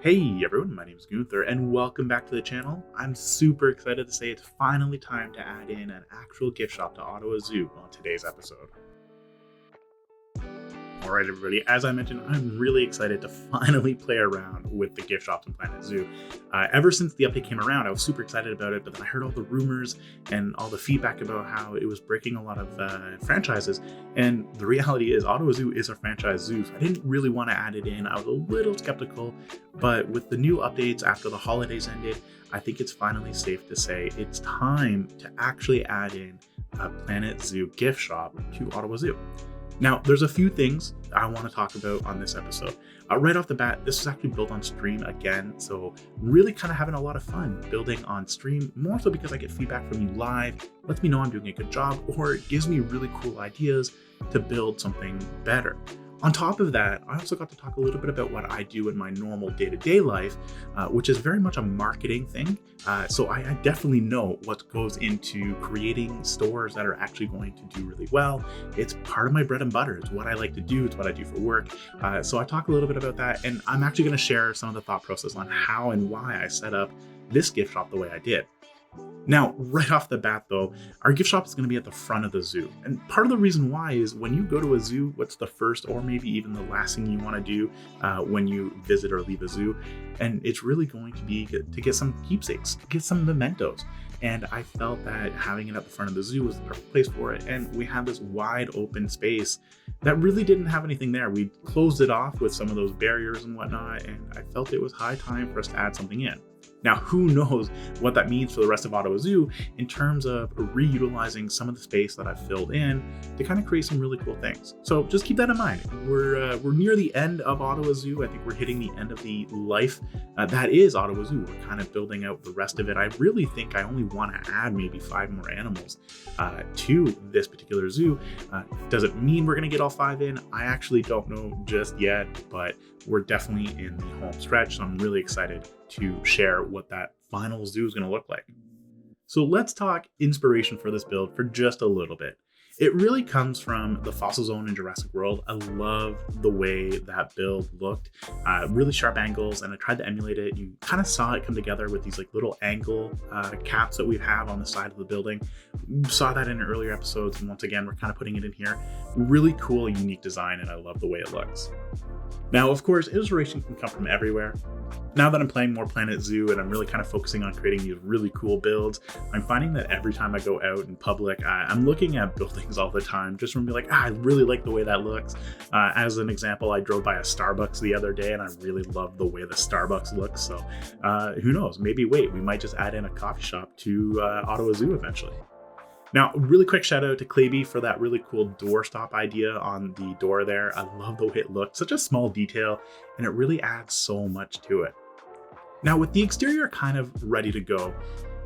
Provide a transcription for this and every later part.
Hey everyone, my name is Gunther and welcome back to the channel. I'm super excited to say it's finally time to add in an actual gift shop to Ottawa Zoo on today's episode. Alright everybody, as I mentioned, I'm really excited to finally play around with the gift shops in Planet Zoo. Ever since the update came around, I was super excited about it, but then I heard all the rumors and all the feedback about how it was breaking a lot of franchises, and the reality is Ottawa Zoo is a franchise zoo, so I didn't really want to add it in. I was a little skeptical, but with the new updates after the holidays ended, I think it's finally safe to say it's time to actually add in a Planet Zoo gift shop to Ottawa Zoo. Now, there's a few things I want to talk about on this episode. Right off the bat, this was actually built on stream again, so really kind of having a lot of fun building on stream, more so because I get feedback from you live, lets me know I'm doing a good job, or it gives me really cool ideas to build something better. On top of that, I also got to talk a little bit about what I do in my normal day-to-day life, which is very much a marketing thing. So I definitely know what goes into creating stores that are actually going to do really well. It's part of my bread and butter. It's what I like to do. It's what I do for work. So I talk a little bit about that, and I'm actually going to share some of the thought process on how and why I set up this gift shop the way I did. Now, right off the bat though, our gift shop is going to be at the front of the zoo. And part of the reason why is when you go to a zoo, what's the first or maybe even the last thing you want to do when you visit or leave a zoo? And it's really going to be to get some keepsakes, to get some mementos. And I felt that having it at the front of the zoo was the perfect place for it. And we had this wide open space that really didn't have anything there. We closed it off with some of those barriers and whatnot, and I felt it was high time for us to add something in. Now, who knows what that means for the rest of Ottawa Zoo in terms of reutilizing some of the space that I've filled in to kind of create some really cool things. So just keep that in mind. We're near the end of Ottawa Zoo. I think we're hitting the end of the life that is Ottawa Zoo. We're kind of building out the rest of it. I really think I only want to add maybe 5 more animals to this particular zoo. Does it mean we're going to get all 5 in? I actually don't know just yet, but we're definitely in the home stretch. So I'm really excited to share what that final zoo is going to look like. So let's talk inspiration for this build for just a little bit. It really comes from the Fossil Zone in Jurassic World. I love the way that build looked, really sharp angles, and I tried to emulate it. You kind of saw it come together with these like little angle caps that we have on the side of the building. We saw that in earlier episodes, and once again, we're kind of putting it in here. Really cool, unique design, and I love the way it looks. Now, of course, inspiration can come from everywhere. Now that I'm playing more Planet Zoo and I'm really kind of focusing on creating these really cool builds, I'm finding that every time I go out in public, I'm looking at buildings all the time just from being like, I really like the way that looks. As an example, I drove by a Starbucks the other day and I really love the way the Starbucks looks. So who knows, maybe we might just add in a coffee shop to Ottawa Zoo eventually. Now, really quick shout out to Claby for that really cool doorstop idea on the door there. I love the way it looks, such a small detail, and it really adds so much to it. Now, with the exterior kind of ready to go,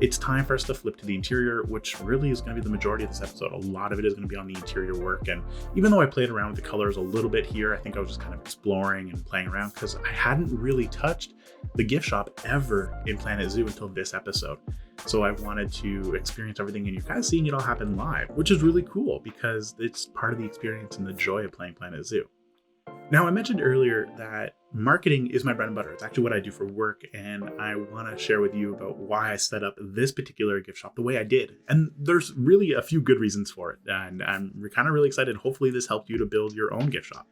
it's time for us to flip to the interior, which really is going to be the majority of this episode. A lot of it is going to be on the interior work. And even though I played around with the colors a little bit here, I think I was just kind of exploring and playing around because I hadn't really touched the gift shop ever in Planet Zoo until this episode. So I wanted to experience everything, and you're kind of seeing it all happen live, which is really cool because it's part of the experience and the joy of playing Planet Zoo. Now, I mentioned earlier that marketing is my bread and butter. It's actually what I do for work, and I want to share with you about why I set up this particular gift shop the way I did. And there's really a few good reasons for it, and I'm kind of really excited. Hopefully this helped you to build your own gift shop.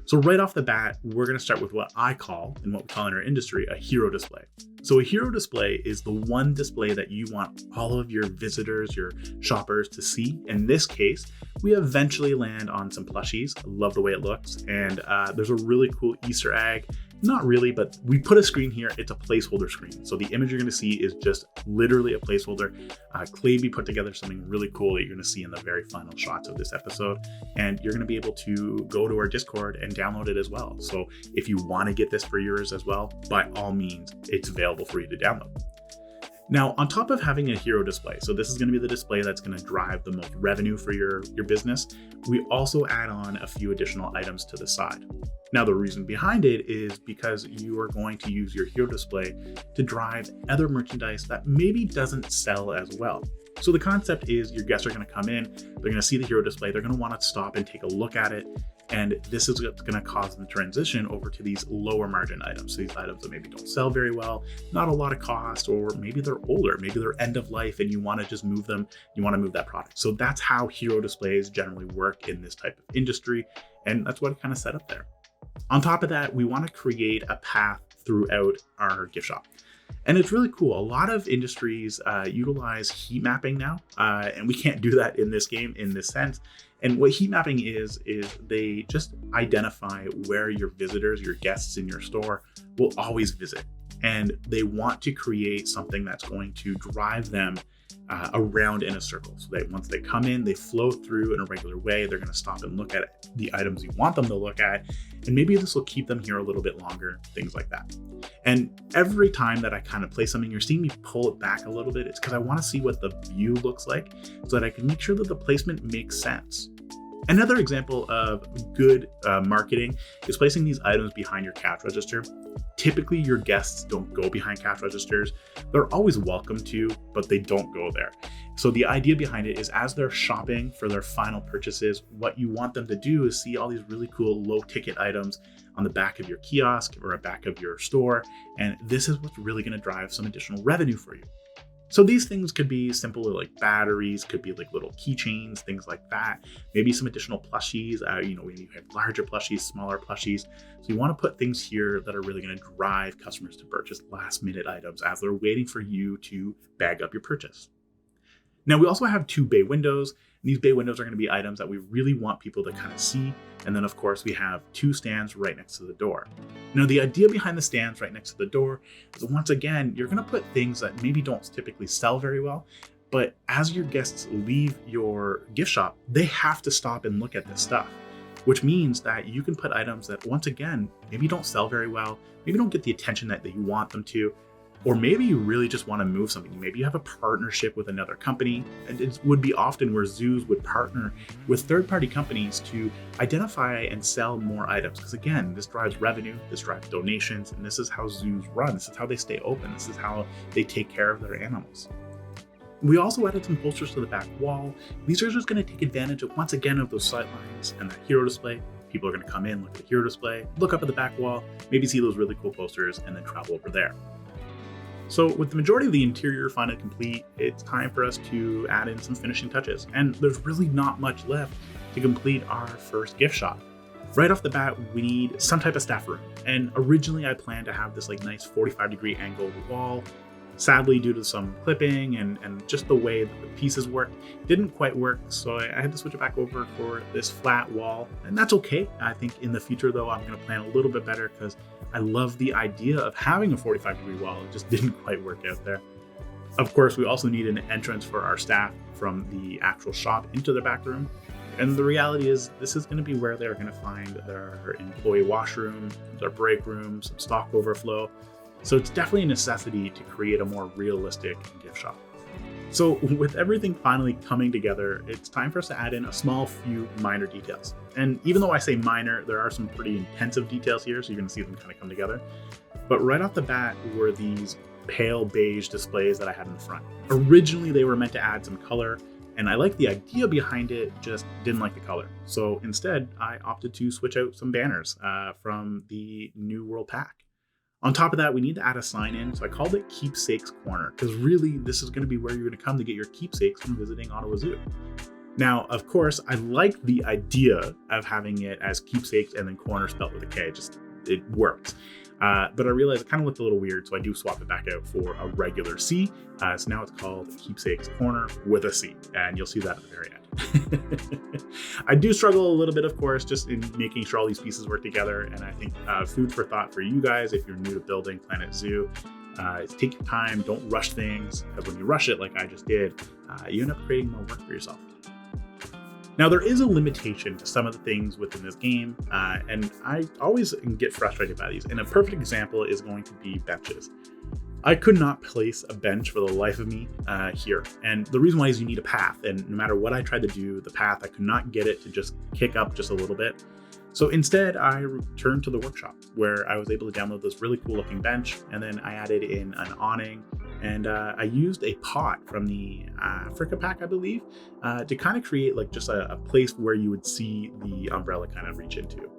So right off the bat, we're going to start with what I call, and what we call in our industry, a hero display. So a hero display is the one display that you want all of your visitors, your shoppers to see. In this case, we eventually land on some plushies. I love the way it looks. And there's a really cool Easter egg. Not really, but we put a screen here. It's a placeholder screen. So the image you're going to see is just literally a placeholder. Claby put together something really cool that you're going to see in the very final shots of this episode. And you're going to be able to go to our Discord and download it as well. So if you want to get this for yours as well, by all means, it's available for you to download. Now, on top of having a hero display, so this is going to be the display that's going to drive the most revenue for your business, we also add on a few additional items to the side. Now, the reason behind it is because you are going to use your hero display to drive other merchandise that maybe doesn't sell as well. So the concept is your guests are going to come in, they're going to see the hero display, they're going to want to stop and take a look at it, And this is what's going to cause them to transition over to these lower margin items. So these items that maybe don't sell very well, not a lot of cost, or maybe they're older, maybe they're end of life and you want to just move them, you want to move that product. So that's how hero displays generally work in this type of industry. And that's what I kind of set up there. On top of that, we want to create a path throughout our gift shop. And it's really cool. A lot of industries utilize heat mapping now, and we can't do that in this game in this sense. And what heat mapping is they just identify where your visitors, your guests in your store will always visit. And they want to create something that's going to drive them around in a circle. So that once they come in, they flow through in a regular way. They're going to stop and look at the items you want them to look at. And maybe this will keep them here a little bit longer, things like that. And every time that I kind of play something, you're seeing me pull it back a little bit. It's because I want to see what the view looks like so that I can make sure that the placement makes sense. Another example of good marketing is placing these items behind your cash register. Typically, your guests don't go behind cash registers. They're always welcome to, but they don't go there. So the idea behind it is as they're shopping for their final purchases, what you want them to do is see all these really cool low ticket items on the back of your kiosk or a back of your store. And this is what's really going to drive some additional revenue for you. So these things could be simple, like batteries, could be like little keychains, things like that. Maybe some additional plushies, maybe you have larger plushies, smaller plushies. So you want to put things here that are really going to drive customers to purchase last minute items as they're waiting for you to bag up your purchase. Now we also have 2 bay windows. And these bay windows are going to be items that we really want people to kind of see. And then of course we have 2 stands right next to the door. Now the idea behind the stands right next to the door is once again, you're going to put things that maybe don't typically sell very well, but as your guests leave your gift shop, they have to stop and look at this stuff, which means that you can put items that once again, maybe don't sell very well, maybe don't get the attention that you want them to, or maybe you really just want to move something. Maybe you have a partnership with another company. And it would be often where zoos would partner with third-party companies to identify and sell more items. Because again, this drives revenue, this drives donations, and this is how zoos run. This is how they stay open. This is how they take care of their animals. We also added some posters to the back wall. These are just going to take advantage of, once again, of those sight lines and that hero display. People are going to come in, look at the hero display, look up at the back wall, maybe see those really cool posters, and then travel over there. So with the majority of the interior finally complete, it's time for us to add in some finishing touches. And there's really not much left to complete our first gift shop. Right off the bat, we need some type of staff room. And originally I planned to have this nice 45-degree angled wall. Sadly, due to some clipping and just the way that the pieces worked, didn't quite work. So I had to switch it back over for this flat wall. And that's okay. I think in the future though, I'm gonna plan a little bit better because I love the idea of having a 45-degree wall. It just didn't quite work out there. Of course, we also need an entrance for our staff from the actual shop into the back room. And the reality is this is going to be where they're going to find their employee washroom, their break room, some stock overflow. So it's definitely a necessity to create a more realistic gift shop. So with everything finally coming together, it's time for us to add in a small few minor details. And even though I say minor, there are some pretty intensive details here, so you're going to see them kind of come together. But right off the bat were these pale beige displays that I had in the front. Originally, they were meant to add some color, and I liked the idea behind it, just didn't like the color. So instead, I opted to switch out some banners from the New World Pack. On top of that, we need to add a sign in, so I called it Keepsake's Corner, because really this is going to be where you're going to come to get your keepsakes from visiting Ottawa Zoo. Now, of course, I like the idea of having it as keepsakes and then corner spelled with a K, it works. But I realized it kind of looked a little weird, so I do swap it back out for a regular C. So now it's called Keepsake's Corner with a C, and you'll see that at the very end. I do struggle a little bit, of course, just in making sure all these pieces work together, and I think food for thought for you guys if you're new to building Planet Zoo is take your time, don't rush things, because when you rush it like I just did, you end up creating more work for yourself. Now, there is a limitation to some of the things within this game, and I always get frustrated by these. And a perfect example is going to be benches. I could not place a bench for the life of me here. And the reason why is you need a path. And no matter what I tried to do, the path, I could not get it to just kick up just a little bit. So instead, I returned to the workshop where I was able to download this really cool looking bench. And then I added in an awning And I used a pot from the Africa pack, I believe, to kind of create like just a place where you would see the umbrella kind of reach into.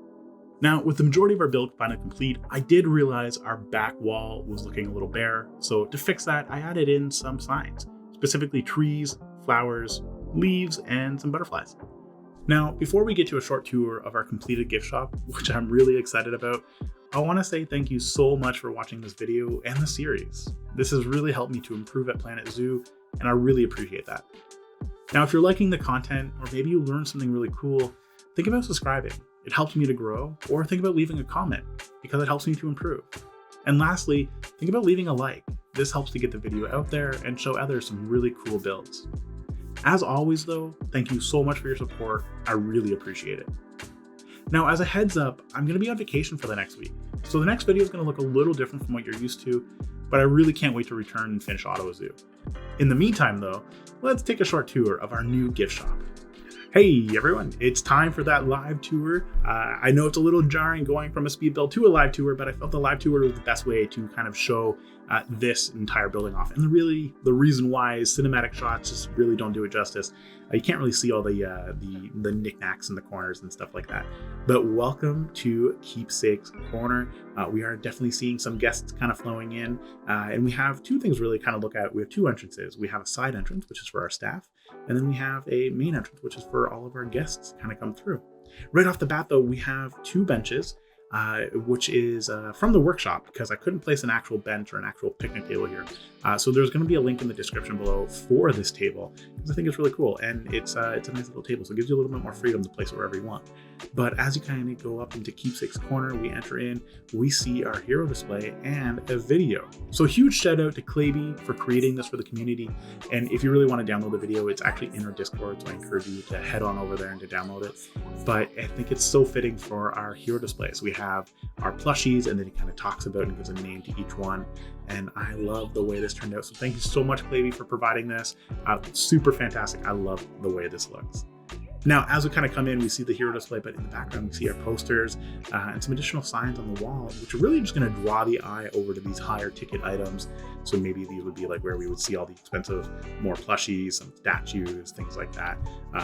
Now, with the majority of our build finally complete, I did realize our back wall was looking a little bare. So to fix that, I added in some signs, specifically trees, flowers, leaves, and some butterflies. Now, before we get to a short tour of our completed gift shop, which I'm really excited about, I want to say thank you so much for watching this video and the series. This has really helped me to improve at Planet Zoo, and I really appreciate that. Now, if you're liking the content, or maybe you learned something really cool, think about subscribing. It helps me to grow, or think about leaving a comment, because it helps me to improve. And lastly, think about leaving a like. This helps to get the video out there and show others some really cool builds. As always though, thank you so much for your support. I really appreciate it. Now, as a heads up, I'm going to be on vacation for the next week. So the next video is going to look a little different from what you're used to, but I really can't wait to return and finish Ottawa Zoo. In the meantime though, let's take a short tour of our new gift shop. Hey everyone, it's time for that live tour. I know it's a little jarring going from a speed build to a live tour, but I felt the live tour was the best way to kind of show this entire building off. And the reason why is cinematic shots just really don't do it justice. You can't really see all the knickknacks in the corners and stuff like that. But welcome to Keepsake's Corner. We are definitely seeing some guests kind of flowing in, and we have two things really kind of look at. We have two entrances. We have a side entrance, which is for our staff, and then we have a main entrance, which is for all of our guests kind of come through. Right off the bat though, we have two benches, which is from the workshop, because I couldn't place an actual bench or an actual picnic table here. So there's going to be a link in the description below for this table, because I think it's really cool, and it's a nice little table, so it gives you a little bit more freedom to place it wherever you want. But as you kind of go up into Keepsake's Corner, we enter in, we see our hero display and a video. So a huge shout out to Claby for creating this for the community. And if you really want to download the video, it's actually in our Discord, so I encourage you to head on over there and to download it. But I think it's so fitting for our hero display. So we have our plushies, and then he kind of talks about and gives a name to each one. And I love the way this turned out. So thank you so much, Claby, for providing this. Super fantastic. I love the way this looks. Now, as we kind of come in, we see the hero display, but in the background, we see our posters and some additional signs on the wall, which are really just going to draw the eye over to these higher ticket items. So maybe these would be like where we would see all the expensive, more plushies, some statues, things like that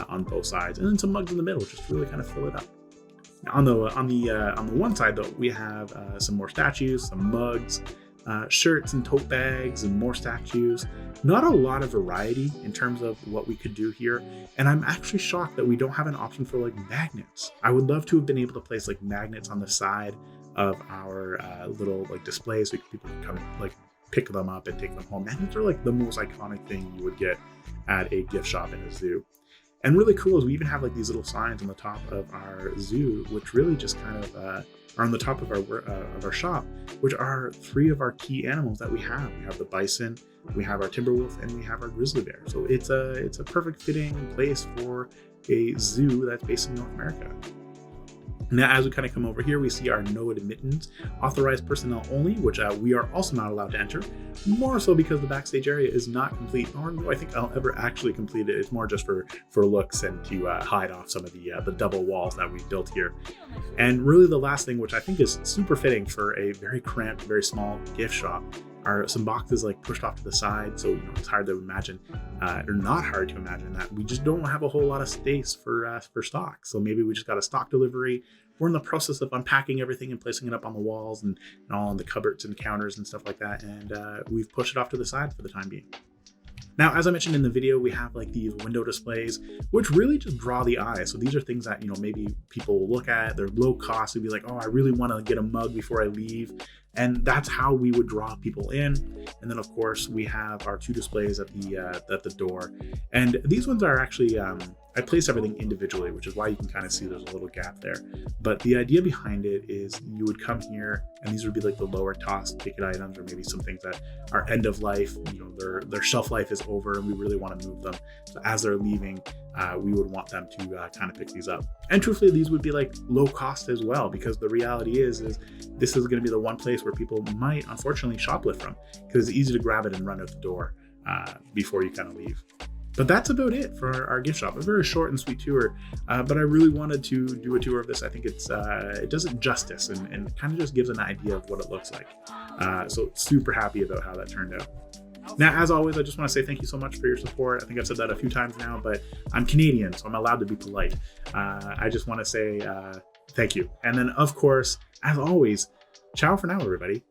on both sides, and then some mugs in the middle, just really kind of fill it up. Now, on the one side though, we have some more statues, some mugs, shirts and tote bags, and more statues. Not a lot of variety in terms of what we could do here, and I'm actually shocked that we don't have an option for like magnets. I would love to have been able to place like magnets on the side of our little like displays, so people can come like pick them up and take them home. Magnets are like the most iconic thing you would get at a gift shop in a zoo. And really cool is we even have like these little signs on the top of our zoo, which really just kind of are on the top of our shop, which are three of our key animals that we have. We have the bison, we have our timber wolf, and we have our grizzly bear. So it's a perfect fitting place for a zoo that's based in North America. Now, as we kind of come over here, we see our no admittance, authorized personnel only, which we are also not allowed to enter, more so because the backstage area is not complete, nor do I think I'll ever actually complete it. It's more just for looks and to hide off some of the double walls that we've built here. And really the last thing, which I think is super fitting for a very cramped, very small gift shop, are some boxes like pushed off to the side. So it's hard to imagine, or not hard to imagine, that we just don't have a whole lot of space for stock. So maybe we just got a stock delivery. We're in the process of unpacking everything and placing it up on the walls and all on the cupboards and counters and stuff like that. And we've pushed it off to the side for the time being. Now, as I mentioned in the video, we have like these window displays, which really just draw the eye. So these are things that, maybe people will look at, they're low cost. They'd be like, oh, I really want to get a mug before I leave. And that's how we would draw people in. And then of course we have our two displays at the door. And these ones are actually, I placed everything individually, which is why you can kind of see there's a little gap there. But the idea behind it is you would come here and these would be like the lower cost ticket items, or maybe some things that are end of life, their shelf life is over and we really want to move them. So as they're leaving, we would want them to kind of pick these up. And truthfully, these would be like low cost as well, because the reality is this is going to be the one place where people might unfortunately shoplift from, because it's easy to grab it and run out the door before you kind of leave. But that's about it for our gift shop. A very short and sweet tour, but I really wanted to do a tour of this. I think it does it justice and kind of just gives an idea of what it looks like. So super happy about how that turned out. Now, as always, I just want to say thank you so much for your support. I think I've said that a few times now, but I'm Canadian, so I'm allowed to be polite. I just want to say thank you. And then, of course, as always, ciao for now, everybody.